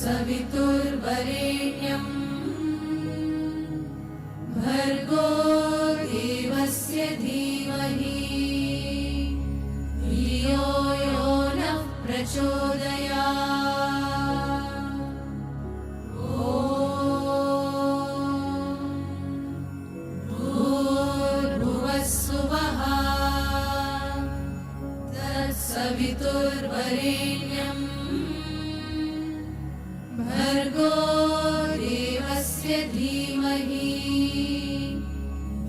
सवितुर्वरेण्यं भर्गो देवस्य धीमहि धियो यो नः प्रचोदयात्। भूर्भुवः स्वः तत्सवितुर्वरेण्यं भर्गो देवस्य धीमहि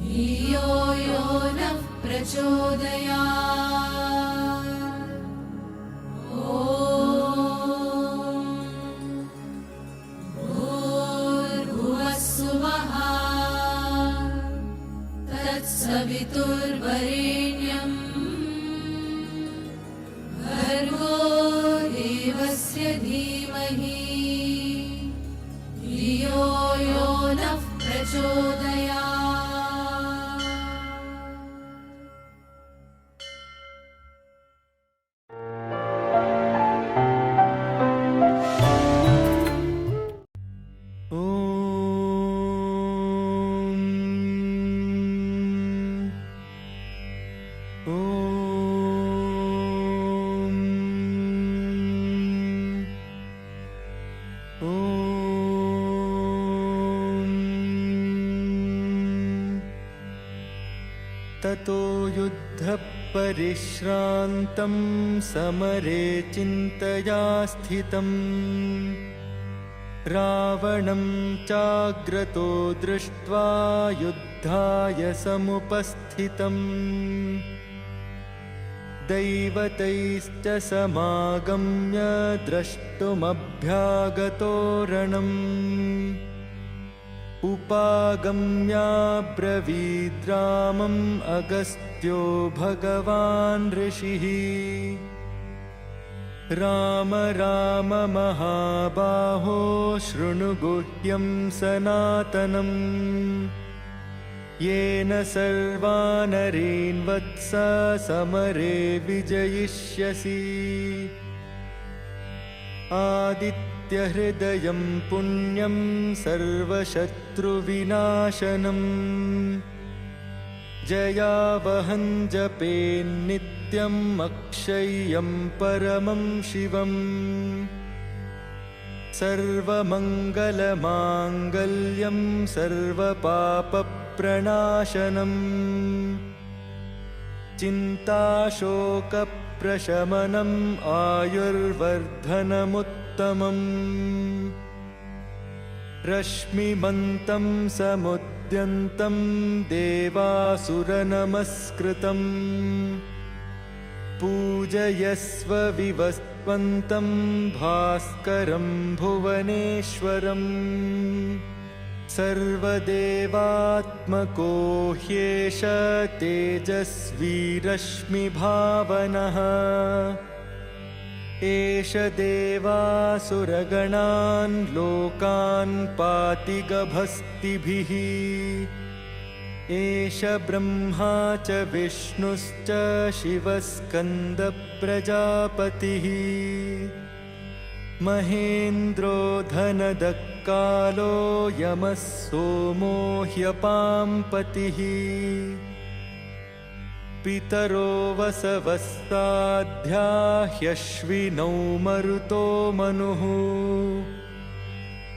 धियो यो नः प्रचोदयात्। भूर्भुवः स्वः तत्सवितुर्वरेण्यं भर्गो देवस्य धीमहि धियो यो नः प्रचोदयात्। ततो युद्धः परिश्रान्तं समरे चिन्तया स्थितं रावणं चाग्रतो दृष्ट्वा युद्धाय समुपस्थितम् दैवतैश्च समागम्य द्रष्टुमभ्यागतो रणम् उपागम्याब्रवीद्रामम् अगस्त्यो भगवान् ऋषिः राम राम महाबाहो शृणु गुह्यं सनातनम् येन सर्वानरीन् वत्स समरे विजयिष्यसि आदित्यहृदयं पुण्यं सर्वशत्रुविनाशनम् जयावहं जपेन्नित्यम् अक्षय्यं परमं शिवम् सर्वमङ्गलमाङ्गल्यं सर्वपापप्रणाशनम् चिन्ताशोकप्रशमनम् आयुर्वर्धनमुत्तमम् रश्मिमन्तं समुद्यन्तं देवासुरनमस्कृतम् पूजयस्व विवस्वन्तं भास्करं भुवनेश्वरम् सर्वदेवात्मको ह्येष तेजस्वी रश्मिभावनः एष देवासुरगणान् लोकान् पाति गभस्तिभिः एष ब्रह्मा च विष्णुश्च शिवस्कन्दप्रजापतिः महेन्द्रो धनदक्कालो यमः सोमो ह्यपाम्पतिः पितरो वसवस्ताद्या ह्यश्विनौ मरुतो मनुः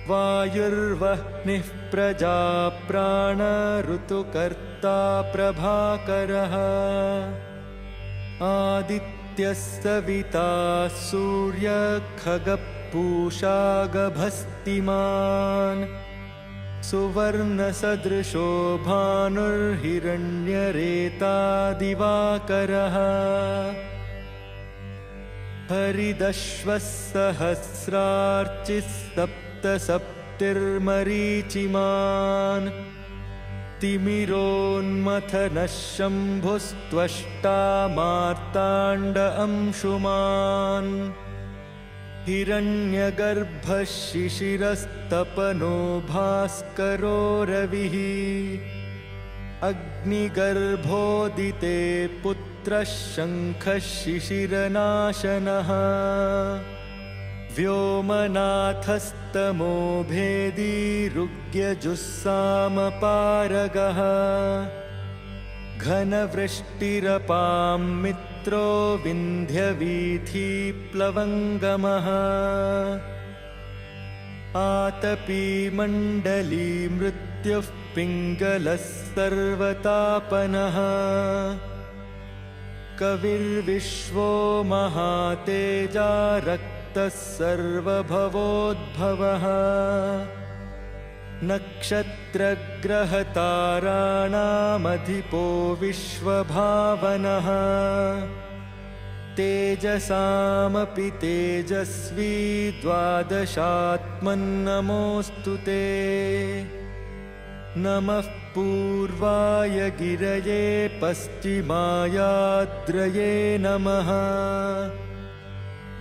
वायुर्वह्निः प्रजाप्राणऋतुकर्ता प्रभाकरः आदित्यः सविता सूर्यखगपूषा गभस्तिमान् सुवर्णसदृशो भानुर्हिरण्यरेता दिवाकरः हरिदश्वः सहस्रार्चिः सप्तसप्तिर्मरीचिमान् तिमिरोन्मथनः शम्भुस्त्वष्टा मार्ताण्ड अंशुमान् हिरण्यगर्भः शिशिरस्तपनो भास्करो रविः अग्निगर्भोदिते पुत्रः शङ्खः शिशिरनाशनः व्योमनाथस्तमो भेदी ऋग्यजुस्सामपारगः घनवृष्टिरपां मित्रो विन्ध्यवीथीप्लवङ्गमः आतपी मण्डली मृत्युः पिङ्गलः सर्वतापनः कविर्विश्वो महातेजा रक्तः सर्वभवोद्भवः नक्षत्रग्रहताराणामधिपो विश्वभावनः तेजसामपि तेजस्वी द्वादशात्मन्नमोऽस्तु ते नमः पूर्वाय गिरये पश्चिमायाद्रये नमः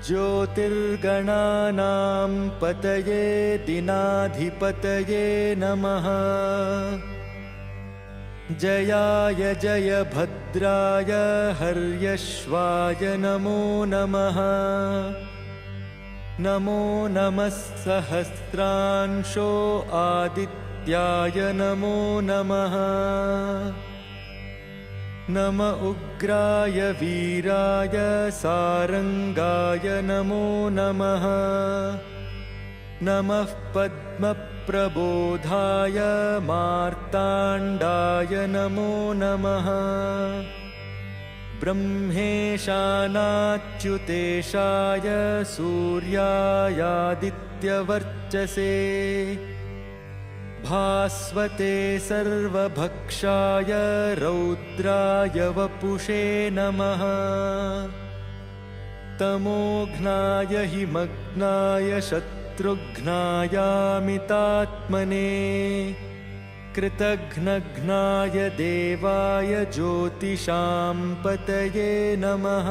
ज्योतिर्गणानां पतये दिनाधिपतये नमः जयाय जयभद्राय हर्यश्वाय नमो नमः नमो नमः सहस्रांशो आदित्याय नमो नमः नम उग्राय वीराय सारंगाय नमो नमः नमः पद्मप्रबोधाय मार्ताण्डाय नमो नमः ब्रह्मेशानाच्युतेशाय सूर्यायादित्यवर्चसे भास्वते सर्वभक्षाय रौद्राय वपुषे नमः तमोघ्नाय हिमग्नाय शत्रुघ्नायामितात्मने कृतघ्नघ्नाय देवाय ज्योतिषां पतये नमः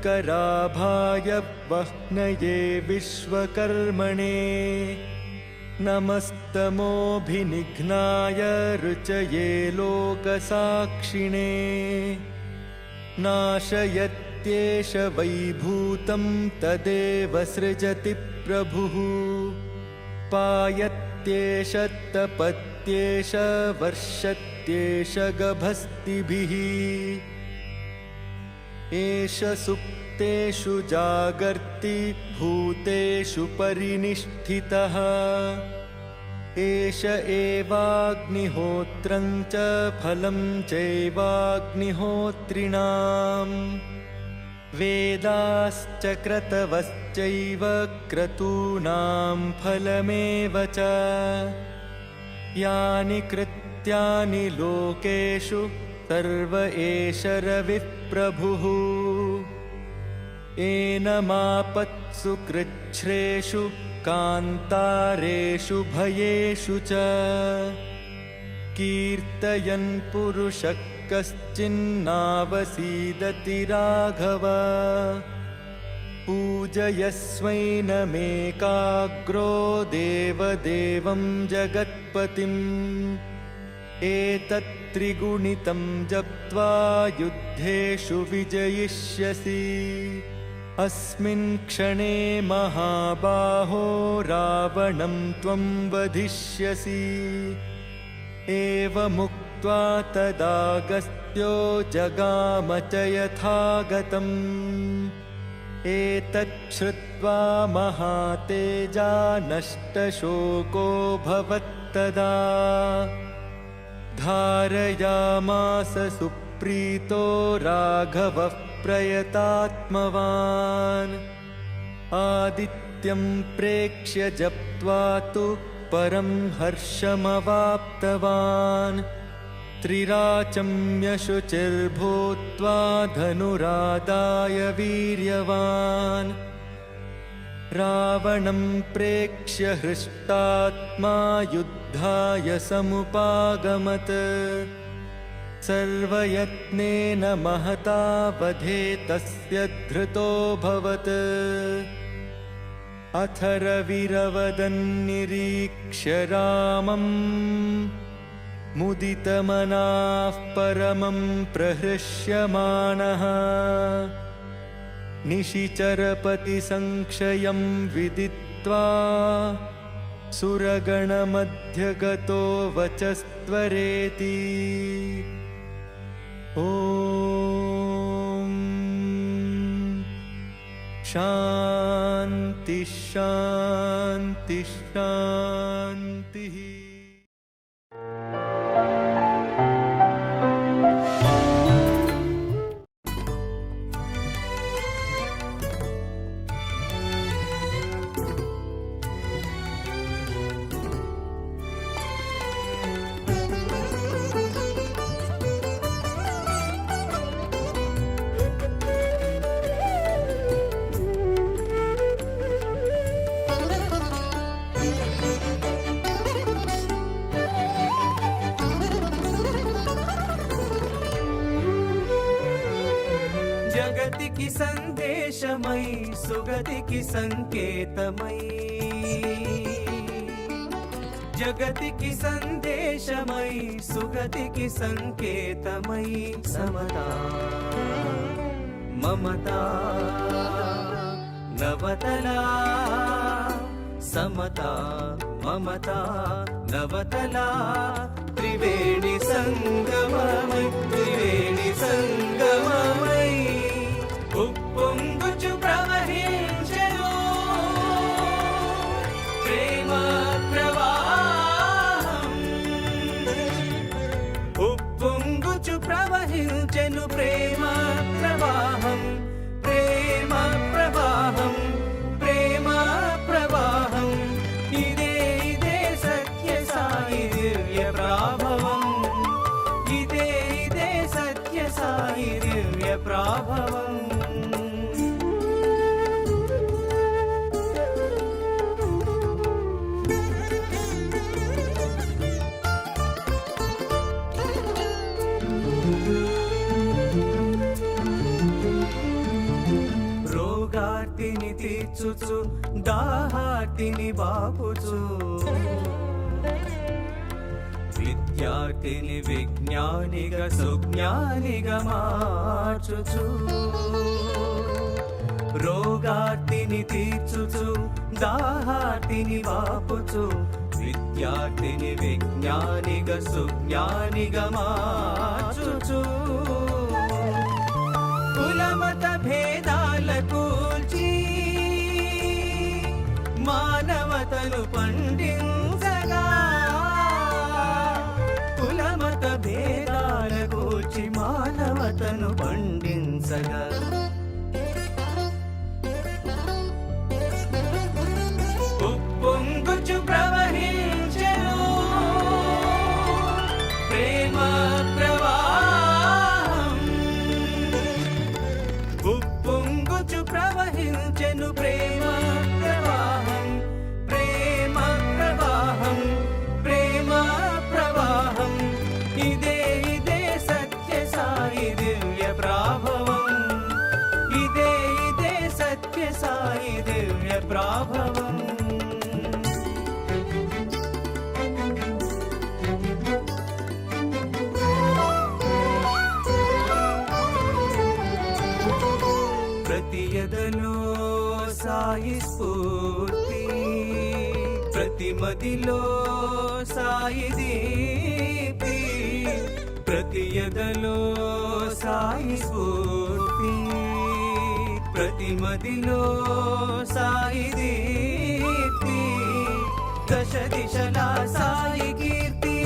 तप्तचामीकराभाय वह्नये विश्वकर्मणे नमस्तमोभिनिघ्नाय रुचये लोकसाक्षिणे नाशयत्येष वैभूतं तदेव सृजति प्रभुः पायत्येष तपत्येष वर्षत्येष गभस्तिभिः एष सुप्तेषु जागर्ति भूतेषु परिनिष्ठितः एष एवाग्निहोत्रं च फलं चैवाग्निहोत्रिणाम् वेदाश्च क्रतवश्चैव क्रतूनां फलमेव च यानि कृत्यानि लोकेषु सर्व एष रविः प्रभुः एनमापत्सु कृच्छ्रेषु कान्तारेषु भयेषु च कीर्तयन् पुरुषः कश्चिन्नावसीदति राघव पूजयस्वैनमेकाग्रो देवदेवं जगत्पतिम् एतत्त्रिगुणितं जप्त्वा युद्धेषु विजयिष्यसि अस्मिन् क्षणे महाबाहो रावणं त्वं वधिष्यसि एवमुक्त्वा तदागस्त्यो जगाम च यथागतम् एतच्छ्रुत्वा महातेजा नष्टशोको भवत्तदा धारयामास सुप्रीतो राघवः प्रयतात्मवान् आदित्यं प्रेक्ष्य जप्त्वा तु परं हर्षमवाप्तवान् त्रिराचम्य शुचिर्भूत्वा धनुरादाय वीर्यवान् रावणं प्रेक्ष्य हृष्टात्मा युद्धाय समुपागमत् सर्वयत्नेन महता वधे तस्य धृतोऽभवत् अथरविरवदन्निरीक्ष्य रामम् मुदितमनाः परमं प्रहृष्यमाणः निशिचरपतिसंक्षयं विदित्वा सुरगणमध्यगतो वचस्त्वरेति। ॐ शान्ति शान्ति शान्तिः। జగతికి సందేశమై సుగతికి సంకేతమై, జగతికి సందేశమై సుగతికి సంకేతమై, సమతా మమతా నవతలా, సమతా మమతా నవతలా, త్రివేణి సంగమమై త్రివేణి సంగమమై, ఉప్పొంగుచు ప్రవహించెను ప్రేమ ప్రవాహం, ఉప్పొంగుచు ప్రవహించెను ప్రేమ ప్రవాహం, ప్రేమ ప్రవాహం, ప్రేమ ప్రవాహం, ఇదే ఇదే సత్య సాయి దివ్య ప్రాభవం, ఇదే ఇదే సత్య సాయి దివ్య ప్రాభవం. రోగార్తిని తీర్చుచు దాహార్తిని బాపుచు, విద్యార్థిని విజ్ఞానిగా సుజ్ఞానిగా మార్చుచు, రోగార్తిని తీర్చుచు దాహార్తిని బాపుచు, విద్యార్థిని విజ్ఞానిగా సుజ్ఞానిగా మార్చుచు, కులమత భేదాల కూల్చి మానవతను పండించగా, కులమత భేదాల కూల్చి మానవతను పండించగా, ఉప్పొంగుచు ప్రవహించెను ప్రేమ ప్రవాహం, ఉప్పొంగుచు ప్రవహించెను ప్రేమ ప్రవాహం, ప్రేమ ప్రవాహం, ప్రేమ ప్రవాహం, ఇదే ఇదే సత్య సాయి దివ్య ప్రాభవం, ఇదే ఇదే సత్య సాయి దివ్య ప్రాభవం. ప్రతి ఎదలో సాయి స్ఫూర్తి, ప్రతి మదిలో సాయి దీప్తి, ప్రతి ఎదలో సాయి స్ఫూర్తి, ప్రతి మదిలో సాయి దీప్తి, దశ దిశలా సాయి కీర్తి,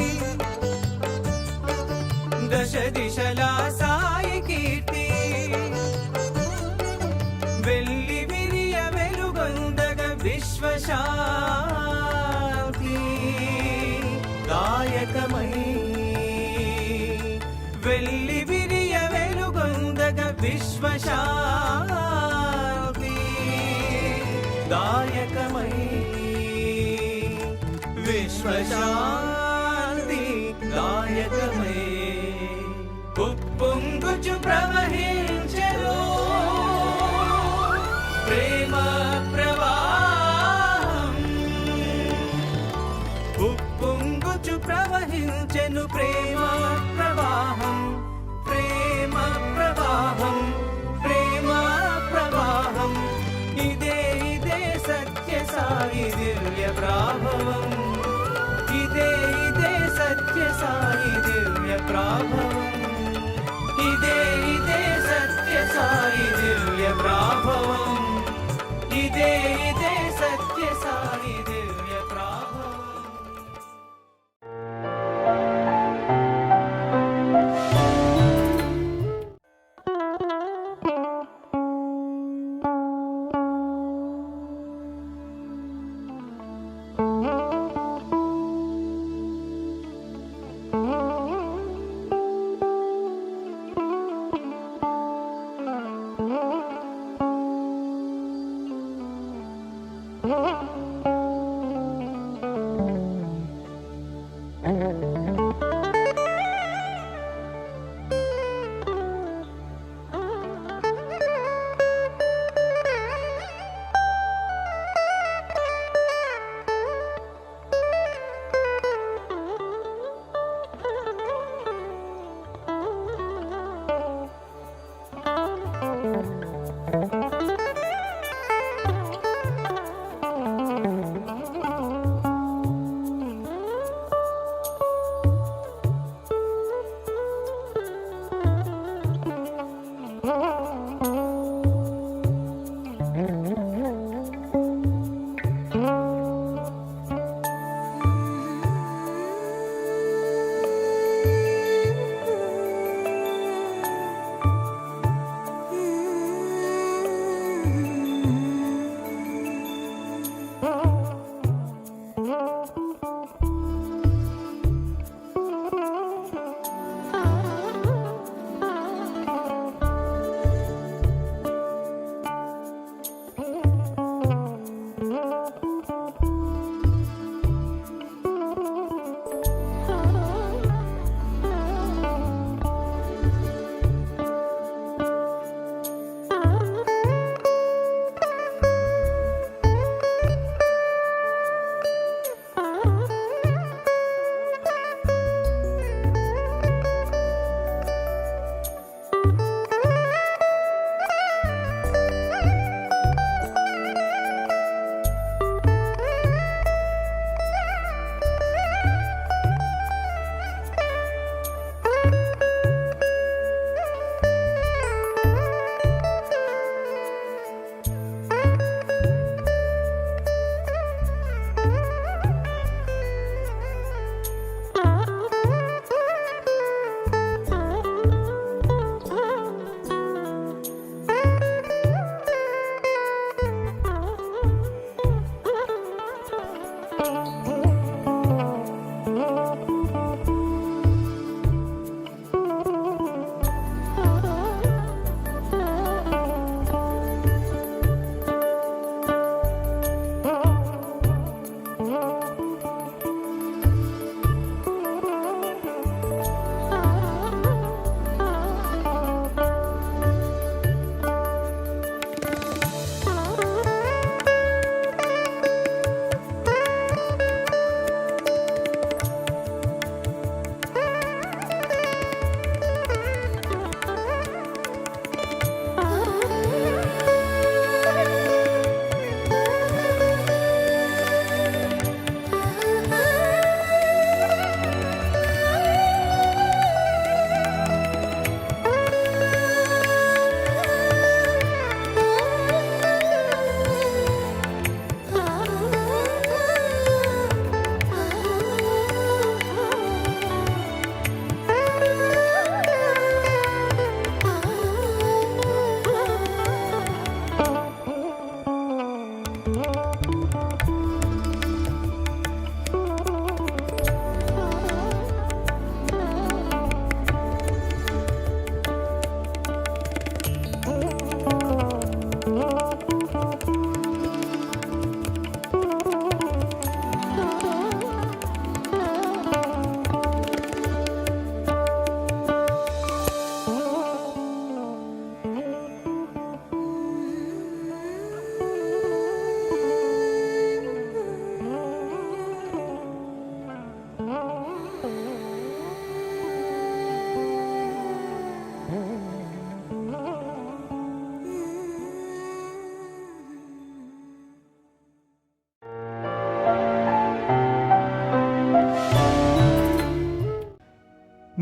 దశ దిశలా సాయి కీర్తి, వెల్లి విరియ వెలుగొందగ విశ్వశాంతి దాయకమై, వెల్లి విరియ వెలుగొందగ విశ్వశాంతి దాయకమై, విశ్వశాంతి దాయకమై, ఉప్పొంగుచు ప్రవహించెను ప్రేమ ప్రవాహం, ఉప్పొంగుచు ప్రవహించెను ప్రేమ ప్రవాహం, ప్రేమ ప్రవాహం, ప్రేమ ప్రవాహం. సాయి దివ్య ప్రాభవం ఇదే ఇదే సత్య సాయి దివ్య ప్రాభవం ఇదే ఇదే సత్య సాయి దివ్య ప్రాభవం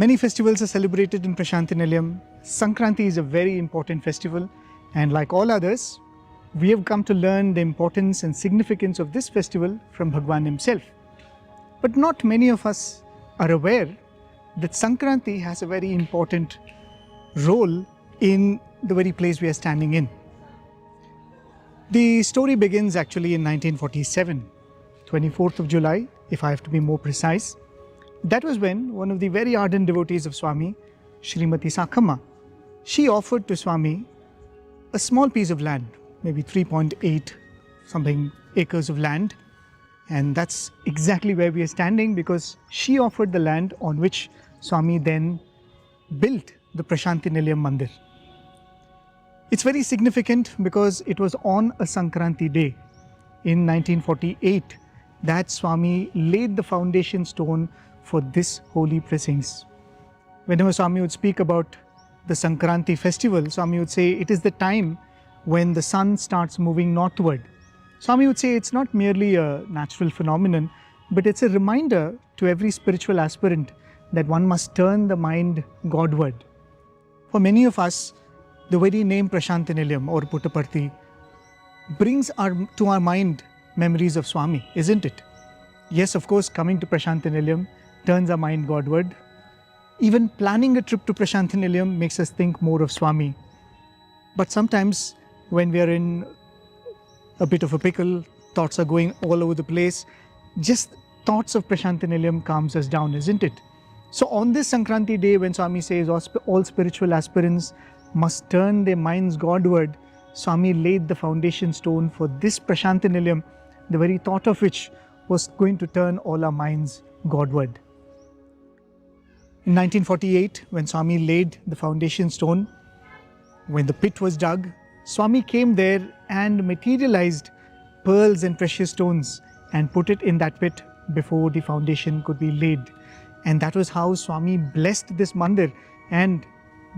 Many festivals are celebrated in Prasanthi Nilayam. Sankranti is a very important festival, and like all others, we have come to learn the importance and significance of this festival from Bhagwan himself. But not many of us are aware that Sankranti has a very important role in the very place we are standing in. The story begins actually in 1947, 24th of July, if I have to be more precise. That was when one of the very ardent devotees of Swami, Srimati Sakhamma, she offered to Swami a small piece of land, maybe 3.8 something acres of land. And that's exactly where we are standing, because she offered the land on which Swami then built the Prasanthi Nilayam Mandir. It's very significant because it was on a Sankranti day in 1948 that Swami laid the foundation stone for this holy precincts. Whenever Swami would speak about the Sankranti festival, Swami would say it is the time when the sun starts moving northward. Swami would say it's not merely a natural phenomenon, but it's a reminder to every spiritual aspirant that one must turn the mind Godward. For many of us, the very name Prasanthi Nilayam or Puttaparthi brings to our mind memories of Swami, isn't it? Yes, of course, coming to Prasanthi Nilayam turns our mind Godward. Even planning a trip to Prasanthi Nilayam makes us think more of Swami. But sometimes when we are in a bit of a pickle, thoughts are going all over the place, just thoughts of Prasanthi Nilayam calms us down, isn't it? So on this Sankranti day, when Swami says all spiritual aspirants must turn their minds Godward, Swami laid the foundation stone for this Prasanthi Nilayam, the very thought of which was going to turn all our minds Godward. In 1948, when Swami laid the foundation stone, when the pit was dug, Swami came there and materialized pearls and precious stones and put it in that pit before the foundation could be laid. And that was how Swami blessed this mandir, and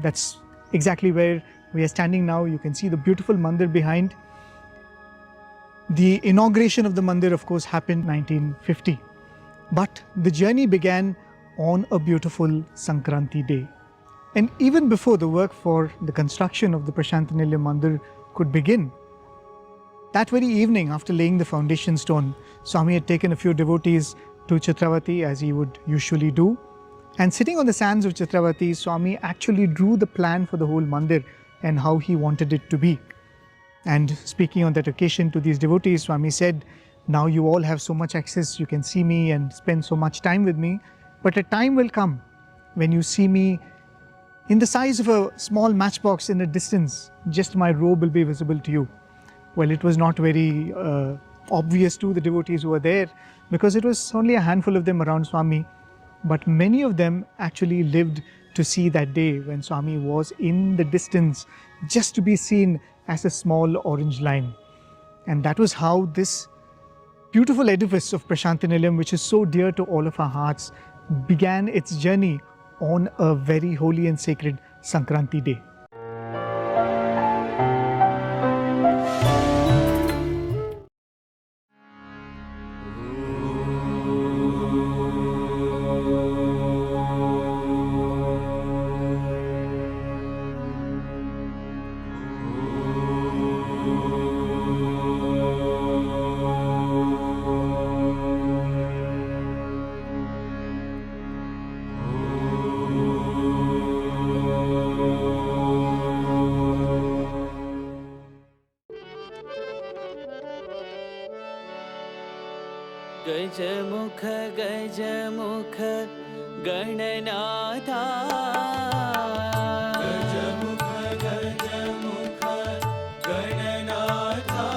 that's exactly where we are standing now. You can see the beautiful mandir behind. The inauguration of the mandir, of course, happened in 1950. But the journey began on a beautiful Sankranti day. And even before the work for the construction of the Prasanthi Nilayam Mandir could begin, that very evening, after laying the foundation stone, Swami had taken a few devotees to Chitravati, as he would usually do. And sitting on the sands of Chitravati, Swami actually drew the plan for the whole mandir and how he wanted it to be. And speaking on that occasion to these devotees, Swami said, "Now you all have so much access, you can see me and spend so much time with me. But a time will come when you see me in the size of a small matchbox in a distance, just my robe will be visible to you." Well, it was not very obvious to the devotees who were there, because it was only a handful of them around Swami. But many of them actually lived to see that day when Swami was in the distance, just to be seen as a small orange line. And that was how this beautiful edifice of Prasanthi Nilayam, which is so dear to all of our hearts, began its journey on a very holy and sacred Sankranti day. गजमुख गजमुख Gananatha गजमुख गजमुख Gananatha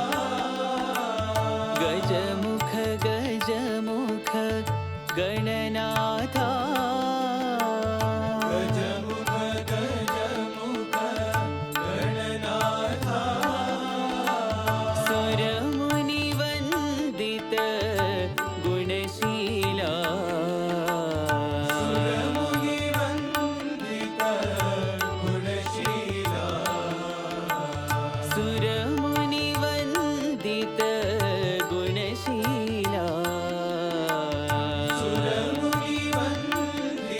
गजमुख गजमुख Gananatha गजमुख गजमुख Gananatha सुरमुनि वन्दित गुणशीला सुरमुनि वन्दित गुणशीला सुरमुनि वन्दित गुणशीला सुरमुनि वन्दित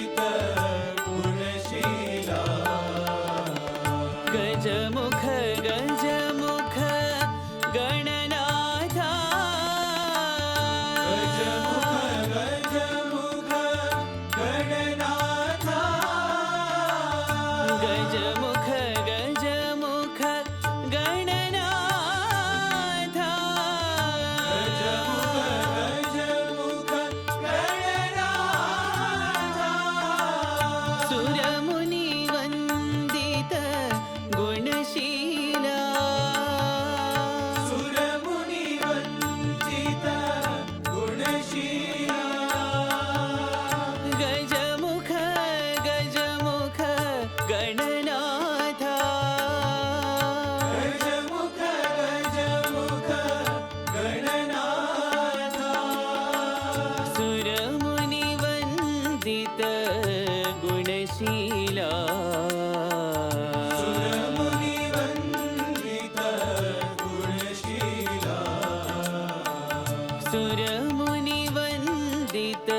सुरमुनिवन्दित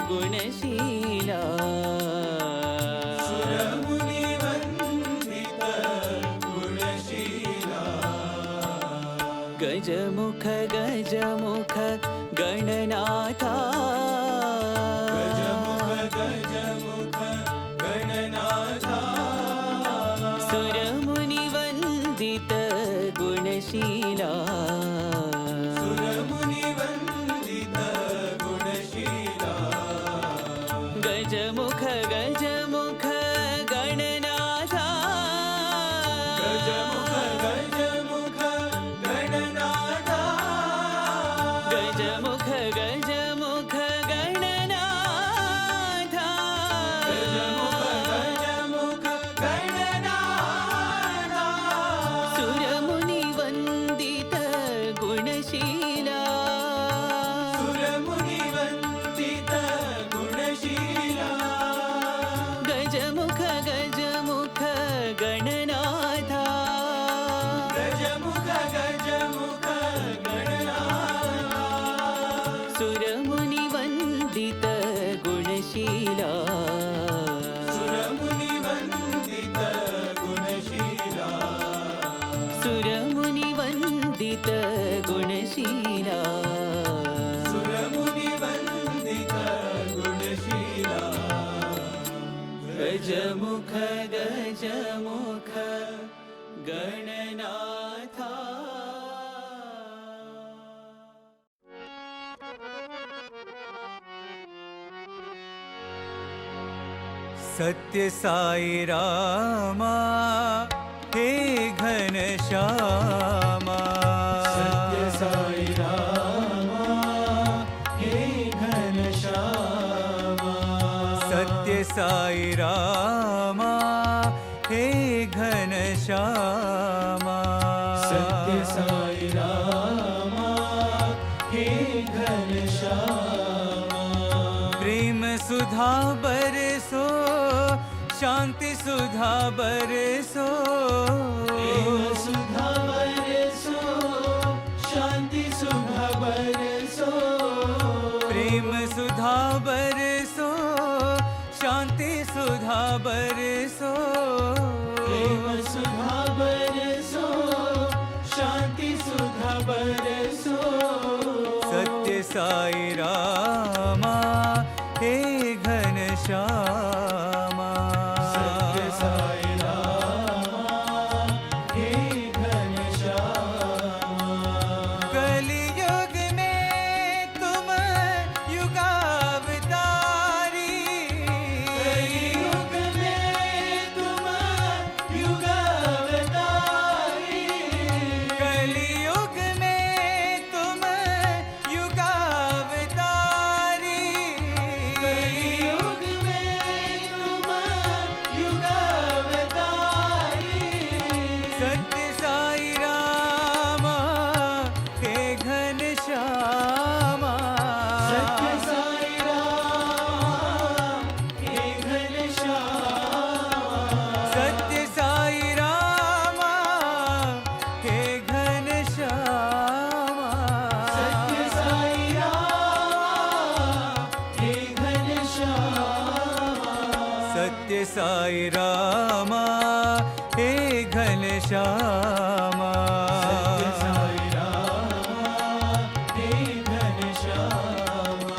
गुणशीला सुरमुनिवन्दित गुणशीला गजमुख गजमुख Gananatha गजमुख गजमुख Gananatha सुरमुनिवन्दित गुणशीला सुरमुनिवन्दित गुणशीला गजमुख गजमुख Gananatha गजमुख गजमुख Gananatha गजमुख गजमुख Gananatha गजमुख गजमुख Gananatha सुरमुनिवन्दित गुणशीला सुरमुनिवन्दित गुणशीला गजमुख गजमुख Gananatha गजमुख गजमुख Gananatha सुरमुनिवन्दित गुणशीला सुरमुनिवन्दित गुणशीला सुरमुनिवन्दित गुणशीला सुरमुनिवन्दित गुणशीला गजमुख गजमुख Gananatha सत्य साई रामा हे घनश्यामा सत्य साई रामा हे घनश्यामा सत्य साई रामा हे घनश्यामा सत्य साई रामा हे घनश्यामा प्रेम सुधा बरसो शांति सुधा बरसो प्रेम सुधा बरसो शांति सुधा बरसो प्रेम सुधा बरसो शांति सुधा बरसो प्रेम सुधा बरसो शांति सुधा बरसो सत्य साई रामा हे घनश्यामा सत्य साई रामा हे घनश्यामा कलियुग में तुम युगावतारी कलियुग में तुम युगावतारी कलियुग में तुम युगावतारी कलियुग में तुम युगावतारी सत्य साई रामा हे घनश्यामा सत्य साई रामा हे घनश्यामा सत्य साई रामा हे घनश्यामा सत्य साई रामा हे घनश्यामा सत्य साई रामा हे घनश्यामा सत्य साई रामा हे घनश्यामा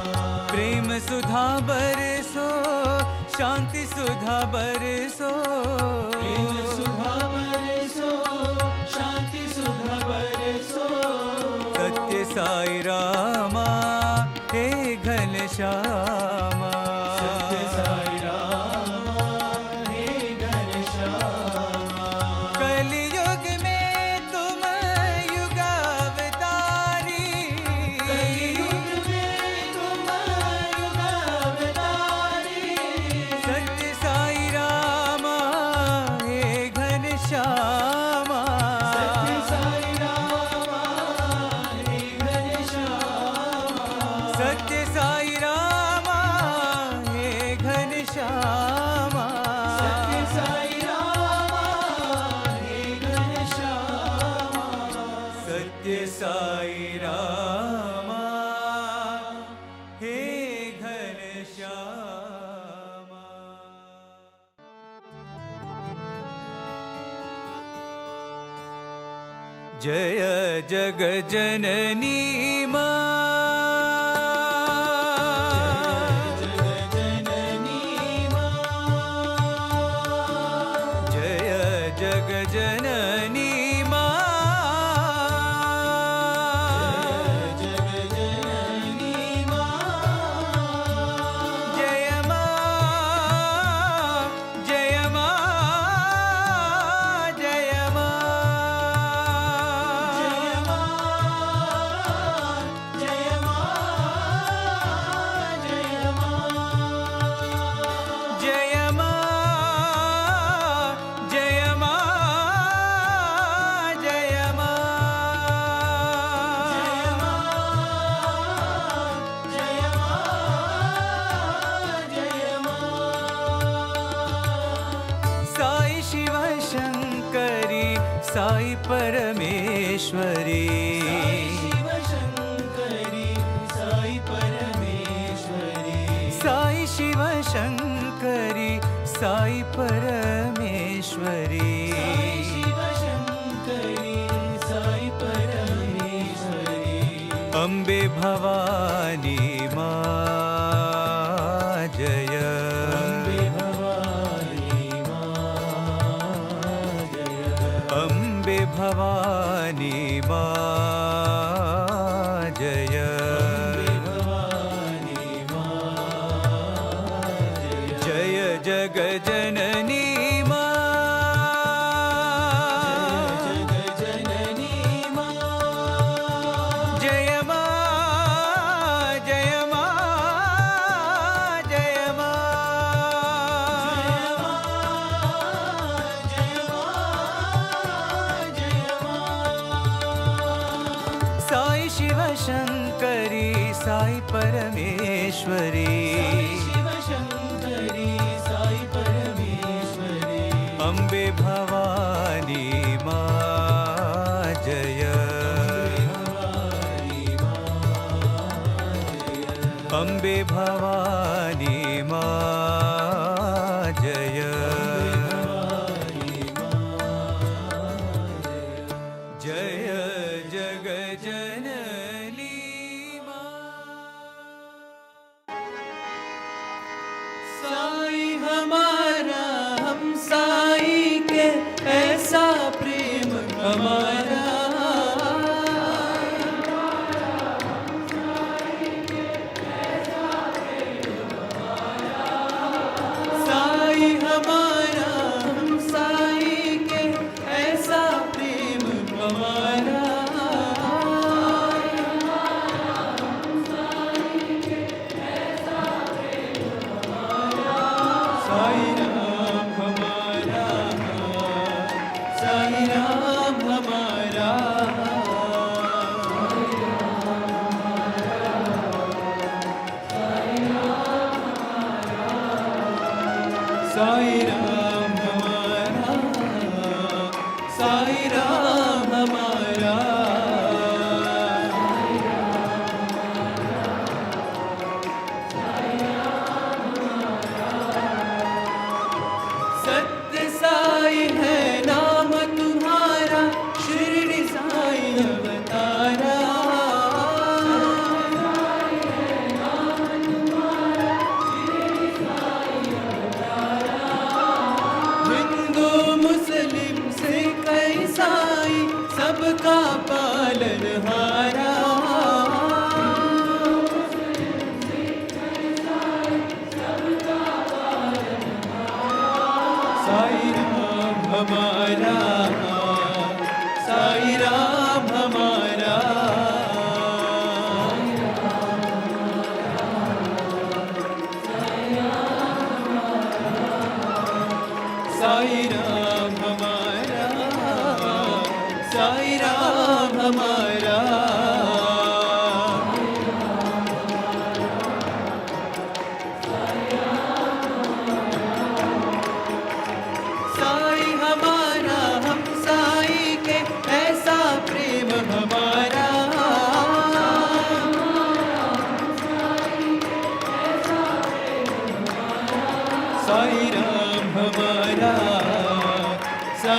प्रेम सुधा बरसो शांति सुधा बरसो प्रेम सुधा बरसो शांति सुधा बरसो सत्य साई रामा हे घनश्यामा सत्य साई रामा हे घनश्यामा कलियुग में तुम युगावतारी कलियुग में तुम युगावतारी सत्य साई रामा हे घनश्यामा सत्य साई रामा हे घनश्यामा सत्य साई रामा साई रामा हे घनश्यामा। जय जग जननी मा जननी मां जय मां जय मां जय मां जय साई परमेश्वरी शिव शंकरी साई परमेश्वरी साई शिव शंकरी साई परमेश्वरी शिव शंकरी साई परमेश्वरी अम्बे भवानी मां जय अम्बे भवानी भवानी मां जय जय जग जननी शंकरी साई परमेश्वरी शिव शंकरी साई परमेश्वरी अम्बे भवानी मां जय अम्बे भवानी मां जय जय जग जननी साई हमारा हम साई के ऐसा प्रेम हमारा साई हमारा हम साई के ऐसा प्रेम हमारा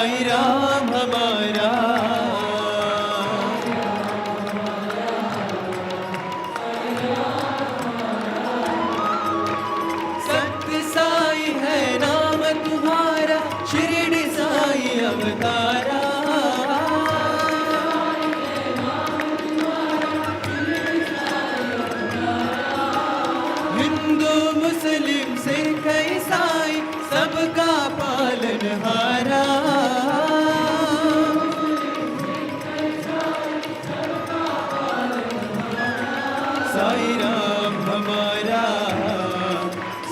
साई राम हमारा सत्य साई है नाम तुम्हारा शिरडी साई अवतारा हिंदू मुस्लिम सिख ईसाई सबका पालनहारा साई राम हमारा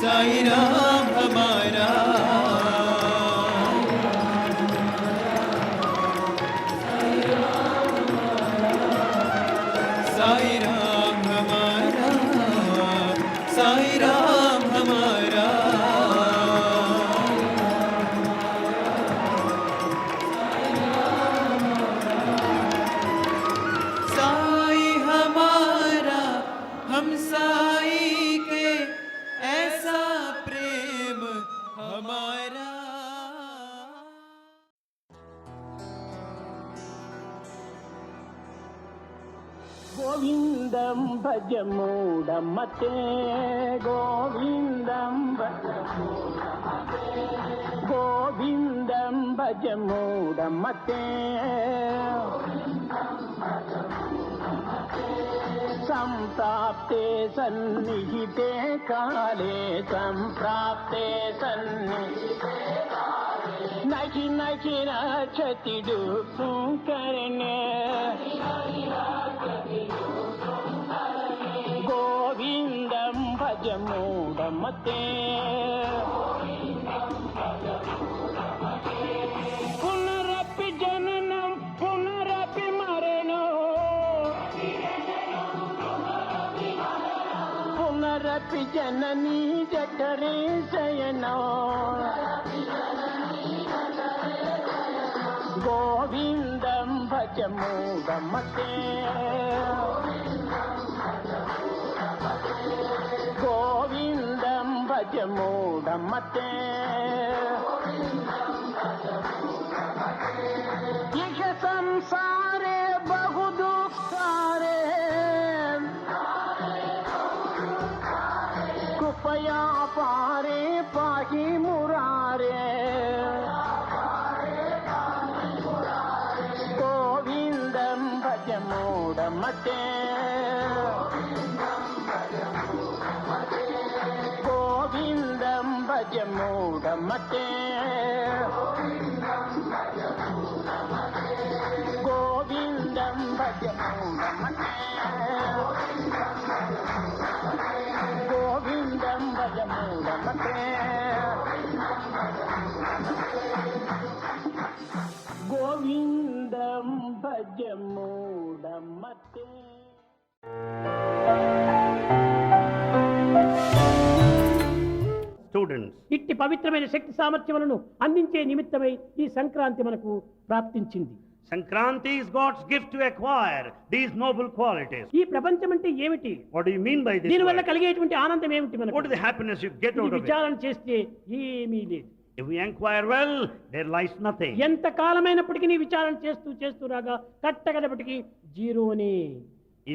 साई राम हमारा साई राम हमारा साई राम हमारा साई हमारा हम साई के ऐसा प्रेम हमारा गोविन्दं भज मूढमते गोविन्दं भज गोविन्दं भज मूढमते सम्प्राप्ते सन्निहिते काले सम्प्राप्ते सन्निहिते नखि नखि रक्षति दुःखकरणे गोविन्दं भज मूढमते पुनरपि जननं पुनरपि मरणं पुनरपि जननी जठरे शयनं गोविन्दं भज मूढमते गोविन्दं भज मूढमते इह संसारे बहु दुःखारे कृपया पारे पाहि मुरारे गोविन्दं भज मूढमते गोविन्दं भज मूढमते गोविन्दं भज मूढमते गोविन्दं भज मूढमते गोविन्दं भज मूढमते స్టూడెంట్స్ ఇట్టి పవిత్రమైన శక్తి సామర్థ్యములను అందించే నిమిత్తమై ఈ సంక్రాంతి మనకు ప్రాప్తించింది. Sankranti is God's gift to acquire these noble qualities. ఈ ప్రపంచం అంటే ఏమిటి? What do you mean by this? దీనివల్ల word? కలిగేటువంటి ఆనందం ఏమిటి మనకు? What is the happiness you get ఈ out of it? విచారణ చేస్తే ఏమీ లేదు. If we inquire well, there lies nothing. ఎంత కాలమైనప్పటికీ నీ విచారణ చేస్తూ చేస్తూ రాగా కట్టగడపటికి జీరోనే.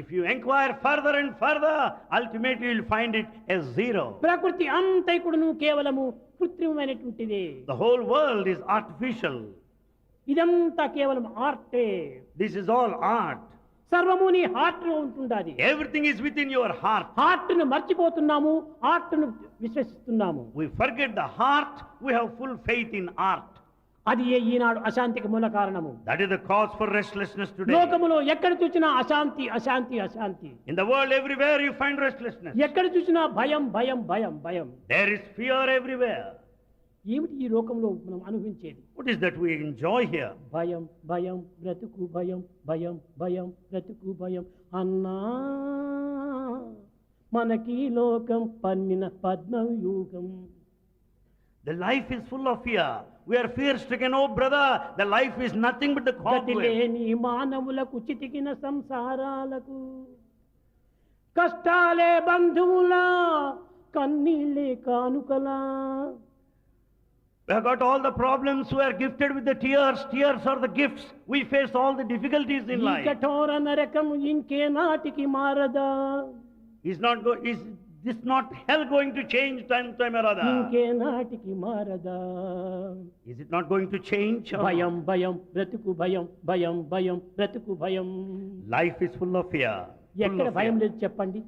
If you inquire further and further, ultimately you will find it as zero. ప్రకృతి అంతైకుడును కేవలము కృత్రిమమైనటువంటిదే. The whole world is artificial. ఇదంతా కేవలం ఆర్టే. This is all art. సర్వము నీ హార్ట్ లో ఉంటుండాలి. Everything is within your heart. Heart ను మర్చిపోతున్నాము, హార్ట్ ను విశ్వసిస్తున్నాము. We forget the heart, we have full faith in art. అది ఈనాడు అశాంతికి మూల కారణము. That is the cause for restlessness today. లోకములో ఎక్కడ చూసినా అశాంతి అశాంతి అశాంతి. In the world everywhere you find restlessness. ఎక్కడ చూసినా భయం భయం భయం భయం. There is fear everywhere. ఏమిటి ఈ లోకంలో మనం అనుభవించేది? What is that we enjoy here? భయం భయం బ్రతుకు భయం భయం భయం బ్రతుకు భయం అన్నా మనకి లోకం పన్నిన పద్మవ్యూహం. The life is full of fear. We are fear stricken. Oh brother, the life is nothing but the గతి cobweb. లేని మానవులకు చితికిన సంసారాలకు కష్టాలే బంధువులా కన్నీళ్ళే కానుకలా. We have got all the problems. We are gifted with the tears. Tears are the gifts. We face all the difficulties in ఈ life. కఠోర నరకం ఇంకే నాటికి మారదా, Is this not hell going to change time or other? ఇంకే నాటికి మారదా. Is it not going to change? భయం భయం బ్రతుకు భయం, భయం భయం బ్రతుకు భయం. Life is full of fear. Full ఎక్కడ of భయం fear. లేదు చెప్పండి?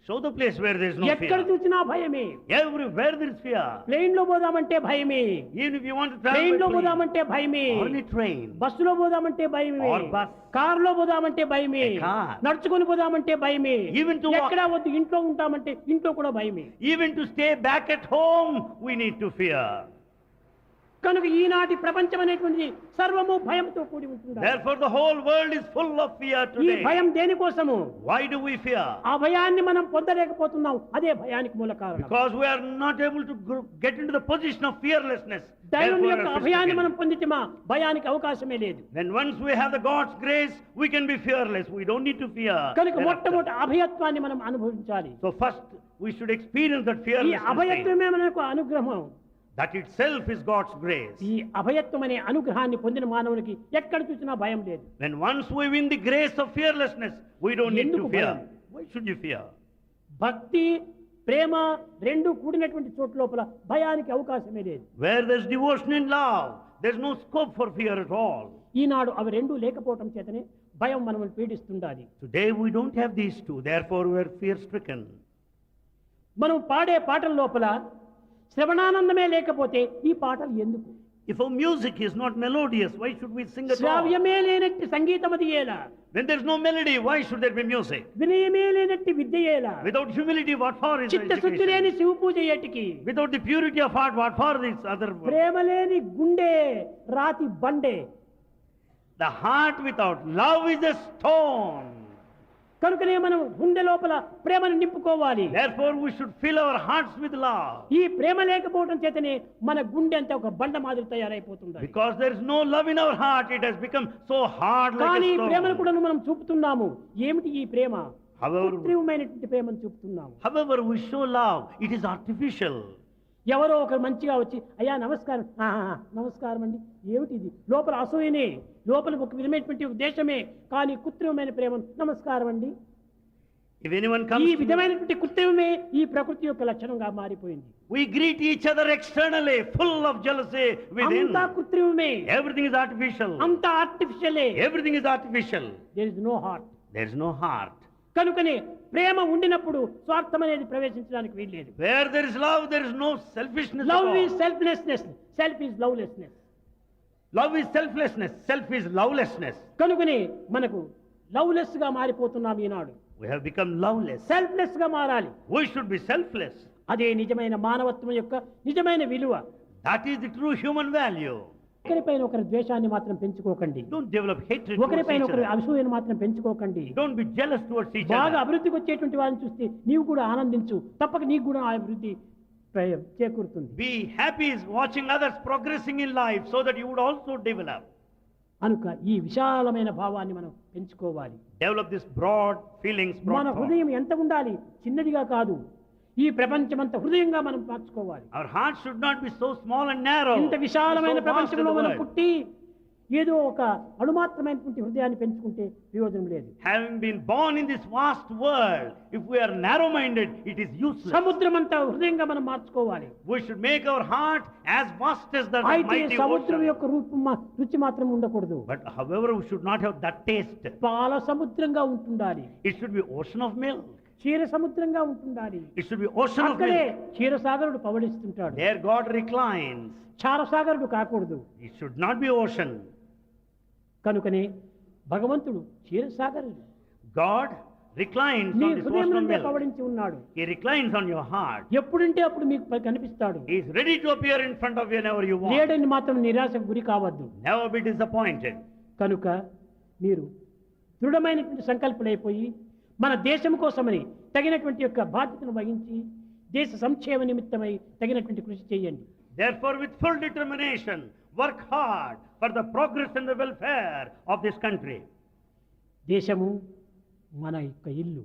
Show the place where there is no ఎక్కడ fear. చూసినా భయమే. Everywhere there is fear. Plane లో పోదామంటే భయమే, Even if you want to travel train లో by plane, పోదామంటే భయమే, or in a train, బస్సులో పోదామంటే భయమే, Or bus. కారులో పోదామంటే భయమే, A car. నడుచుకొని పోదామంటే భయమే, Even to walk. ఎక్కడ వద్దు ఇంట్లో ఉంటామంటే ఇంట్లో కూడా భయమే. even to stay back at home, we need to fear. కనుక ఈనాటి ప్రపంచం అనేటువంటిది సర్వము భయంతో కూడి ఉంటుంది. Therefore, the whole world is full of fear ఈ today. భయం దేనికోసము? Why do we fear? ఆ భయాన్ని మనం పొందలేకపోతున్నాం, అదే భయానికి మూల కారణం. Because we are not able to get into the position of fearlessness. దైవం Therefore, యొక్క we are అభయాన్ని మనం stricken. పొందితేమా భయానికి అవకాశమే లేదు. Then once we have the God's grace, we can be fearless. We don't need to fear. కనుక thereafter. మొట్టమొదటి అభయత్వాన్ని మనం అనుభవించాలి. So first, we should experience that ఈ fearlessness. అభయత్వమే మనకు అనుగ్రహం. That itself is God's grace. ఈ అభయత్వం అనే అనుగ్రహాన్ని పొందిన మానవునికి ఎక్కడ చూసినా భయం లేదు. When once we win the grace of fearlessness, we don't need to ఎందుకు fear. భయం? Why should you fear? భక్తి ప్రేమ రెండు కూడినటువంటి చోటు లోపల భయానికి అవకాశమే లేదు. Where there's devotion and love, there's no scope for fear at all. ఈనాడు అవి రెండూ లేకపోవటం చేతనే భయం మనల్ని పీడిస్తుండాలి. Today we don't have these two, therefore we are fear-stricken. మనం పాడే పాటల లోపల శ్రవణానందమే లేకపోతే ఈ పాటలు ఎందుకు? If our music is not melodious, why should we sing at all? శ్రావ్యమే లేనట్టి సంగీతం అది ఏలా, When there's no melody, why should there be music? వినయమే లేనట్టి విద్య ఏలా, Without humility, what for is చిత్తశుద్ధి లేని education? శివ పూజ ఏటికి, Without the purity of heart, what for this other work? ప్రేమ లేని గుండె రాతి బండే. The heart without love is a stone. కనుకనే మనం గుండె లోపల ప్రేమను నింపుకోవాలి. Therefore, we should fill our hearts with love. ఈ ప్రేమ లేకపోవడం చేతనే మన గుండె అంతా ఒక బండ మాదిరి తయారైపోతుంది. Because there is no love in our heart, it has become so hard కానీ like a ప్రేమను stone. కూడా మనం చూపుతున్నాము. ఏమిటి ఈ ప్రేమ? However, కృత్రిమమైనటువంటి ప్రేమను చూపుతున్నాము. however we show love, it is artificial. ఎవరో ఒకరు మంచిగా వచ్చి అయ్యా నమస్కారం, నమస్కారం అండి, ఏమిటి ఇది? లోపల అసూయనే, లోపల ఒక విధమైనటువంటి ఉద్దేశమే, కానీ కృత్రిమమైన ప్రేమ నమస్కారం అండి. If anyone ఈ comes to విధమైనటువంటి కృత్రిమమే ఈ ప్రకృతి యొక్క లక్షణంగా మారిపోయింది. we greet each other externally, full of jealousy within. అంతా కృత్రిమమే, Everything is artificial. అంతా ఆర్టిఫిషియలే. Everything is artificial. There is no heart. There is no heart. కనుకనే ప్రేమ ఉండినప్పుడు స్వార్థం అనేది ప్రవేశించడానికి వీల్లేదు. Where there is love, there is no selfishness. Love at all. Is selflessness, self is lovelessness. Love is selflessness. Self is lovelessness. కనుకనే మనకు loveless గా మారిపోతున్నాం ఈనాడు. We have become loveless. Selfless గా మారాలి. We should be selfless. అదే నిజమైన మానవత్వం యొక్క నిజమైన విలువ. That is the true human value. ఒకరిపైన ఒకరి ద్వేషాన్ని మాత్రం పెంచుకోకండి. Don't develop hatred towards ఒకరిపైన each ఒకరి other. అసూయను మాత్రం పెంచుకోకండి. Don't be jealous towards each బాగా other. అభివృద్ధికి వచ్చేటువంటి వారిని చూస్తే నీవు కూడా ఆనందించు, తప్పక నీకు కూడా ఆ అభివృద్ధి చేకూరుతుంది. Be happy is watching others progressing in life so that you would also develop. కనుక ఈ విశాలమైన భావాన్ని మనం పెంచుకోవాలి. Develop this broad feelings, మన broad thought. హృదయం ఎంత ఉండాలి? చిన్నదిగా కాదు, ఈ ప్రపంచమంత హృదయంగా మనం మార్చుకోవాలి. Our heart should not be so small and narrow. ఇంత విశాలమైన so vast in ప్రపంచంలో the మనం world. పుట్టి ఏదో ఒక అణుమాత్రమైనటువంటి హృదయాన్ని పెంచుకుంటే ప్రయోజనం లేదు. Having been born in this vast world, if we are narrow-minded, it is useless. సముద్రం అంతా హృదయంగా మనం మార్చుకోవాలి. We should make our heart as vast as the అయితే mighty సముద్రం ocean. యొక్క రుచి మాత్రం ఉండకూడదు. But however, we should not have that taste. పాల సముద్రంగా ఉంటుండాలి. It should be ocean of milk. క్షీర సముద్రంగా ఉంటుండాలి. It should be ocean of అక్కడే milk. క్షీరసాగరుడు పవడిస్తుంటాడు. There God reclines. క్షారసాగరుడు కాకూడదు. It should not be ocean. కనుకనే భగవంతుడు క్షీరసాగరుడు. God reclines నీ on this హృదయం ocean of నుండే milk. పవడించి ఉన్నాడు. He reclines on your heart. ఎప్పుడంటే అప్పుడు మీకు కనిపిస్తాడు. He is ready to appear in front of you whenever you want. లేడని మాత్రం నిరాశకు గురి కావద్దు. Never be disappointed. కనుక మీరు దృఢమైనటువంటి సంకల్పమైపోయి మన దేశం కోసమని తగినటువంటి యొక్క బాధ్యతను వహించి దేశ సంక్షేమ నిమిత్తమై తగినటువంటి కృషి చేయండి. Therefore, with full determination, work hard for the progress and the welfare of this country. దేశము మన యొక్క ఇల్లు.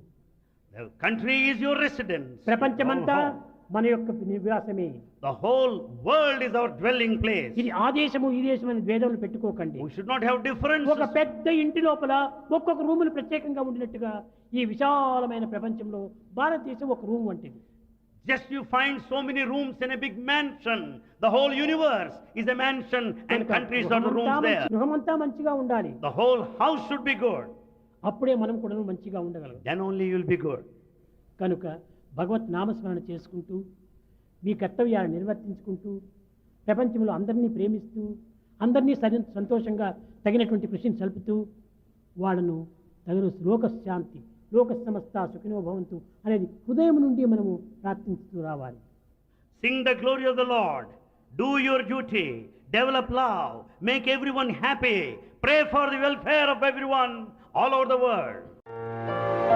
The country is your residence. ప్రపంచమంతా your home. మన యొక్క నివాసమే. The whole world is our dwelling place. ఇది ఆ దేశము ఈ దేశం అని భేదములు పెట్టుకోకండి. We should not have differences. ఒక పెద్ద ఇంటి లోపల ఒక్కొక్క రూములు ప్రత్యేకంగా ఉండినట్టుగా ఈ విశాలమైన ప్రపంచంలో భారతదేశం ఒక రూమ్ వంటిది. Just you find so many rooms in a big mansion. The whole universe is a mansion and countries are the rooms there. గృహమంతా మంచిగా ఉండాలి. The whole house should be good. అప్పుడే మనం కూడా మంచిగా ఉండగలం. Then only you will be good. కనుక భగవత్ నామస్మరణ చేసుకుంటూ మీ కర్తవ్యాన్ని నిర్వర్తించుకుంటూ ప్రపంచంలో అందరినీ ప్రేమిస్తూ అందరినీ సంతోషంగా తగినటువంటి కృషిని సలుపుతూ వాళ్ళను తగిన లోక శాంతి లోక సమస్త సుఖినో భవంతు అనేది హృదయం నుండి మనము ప్రార్థిస్తూ రావాలి. Sing the glory of the Lord. Do your duty. Develop love. Make everyone happy. Pray for the welfare of everyone all over the world.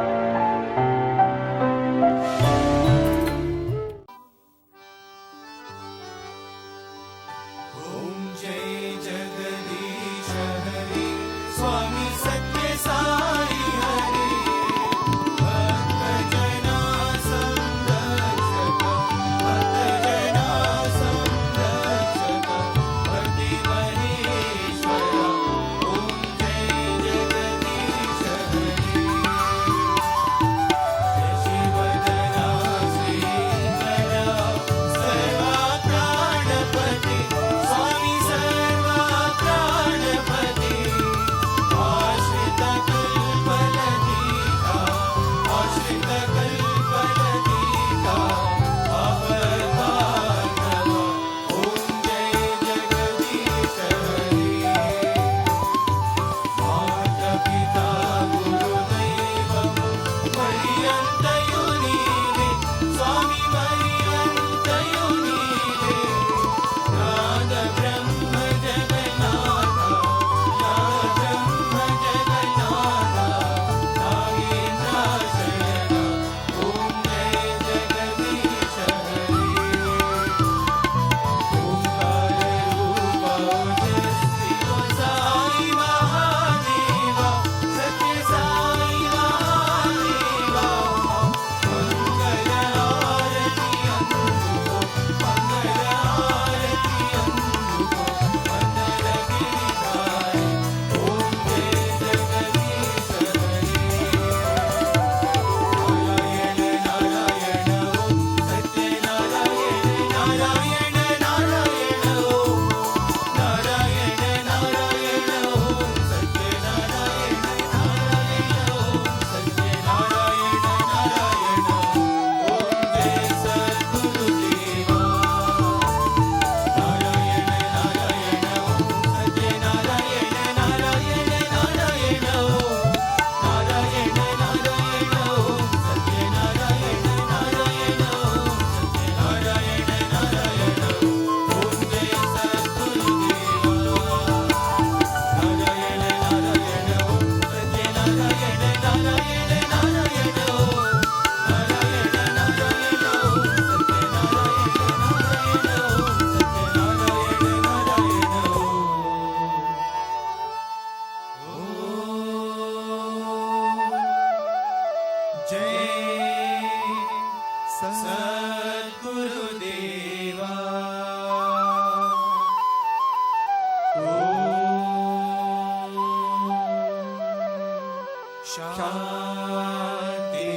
शांति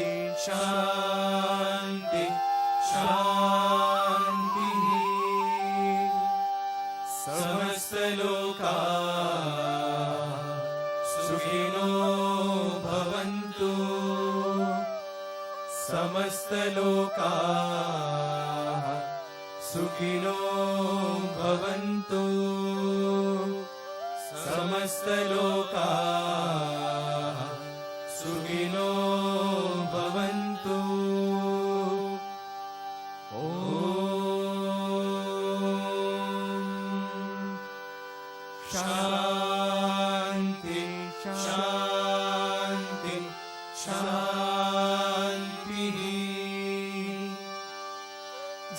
शांति शांति समस्त लोका सुखिनो भवन्तु समस्त लोका सुखिनो भवन्तु समस्त लोका सुखिनो भवन्तु शांति शांति शांति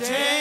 जय